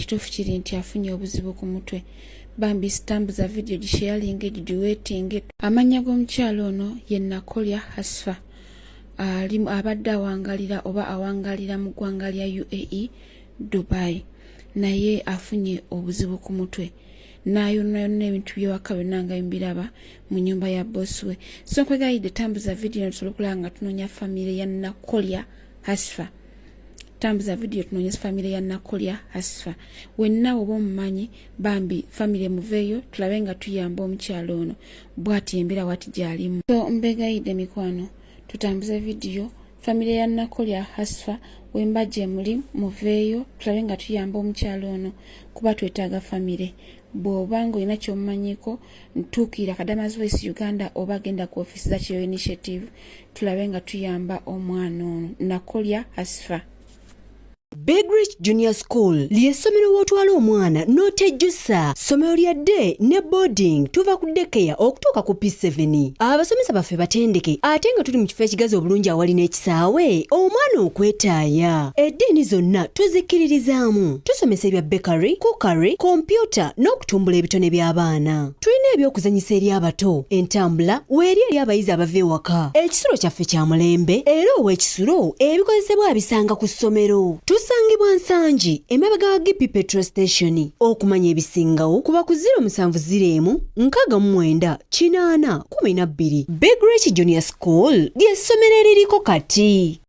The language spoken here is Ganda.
ekituufu kiri nti afunye obuzibu ku mutwe. Bambi sitambuza video gisharing giduwetinge. Amanya g'omukyalo ono ye Nakolya Hasfa. Abadde awangalira oba awangalira mu ggwanga lya UAE Dubai. Naye afunye obuzibu ku mutwe. Nayononya ebintu by'ewaka byonna nga mbiraba mu nnyumba ya boss we. So nkwegayidde tambuza video tusobole okulaba nga tunoonya famire ya Nakolya Hasfa. Tambuza video tunoonya famire ya Nakolya Hasfa. Wenna oba omumanyi Bambi famire muveeyo tulabe nga tuyamba omukyalo ono bw'ati embeera wati gy'alimu. So mbegayidde mikwano tutambuze video famire ya Nakolya Hasfa wemba gye muli muveeyo tulabe nga tuyamba omukyalo ono kuba twetaaga famire. Bw'oba ng'olina ky'omumanyiko ntuukira Kadama's Voice Uganda oba genda ku ofiisi za Kiyo Initiative tulabe nga tuyamba omwana ono Nakolya Hasfa. Bigridge Junior School ly'essomero w'otwala omwana n'otejjusa. Ssomero lya day ne boarding tuva ku daycare okutuuka ku P7. Abasomesa baffe batendeke ate nga tuli mu kifo ekigazi obulungi awali n'ekisaawe omwana okwetaaya. Eddiini zonna tuzikkiririzaamu. Tusomesa ebya bakery, cookery, kompyuta n'okutumbula ebitone by'abaana. Tulina ebyokuzanyisa eri abato, entambula weeri eri abayizi abava ewaka. Ekisulo kyaffe kya mulembe era ow'ekisulo ebikozesebwa abisanga ku ssomero. Tusangibwa Nsangi emabega wa Gipi Petrol Station. Okumanya ebisingawo kuba ku 0701 69 812. Bigridge Junior School ly'essomero eririko kati.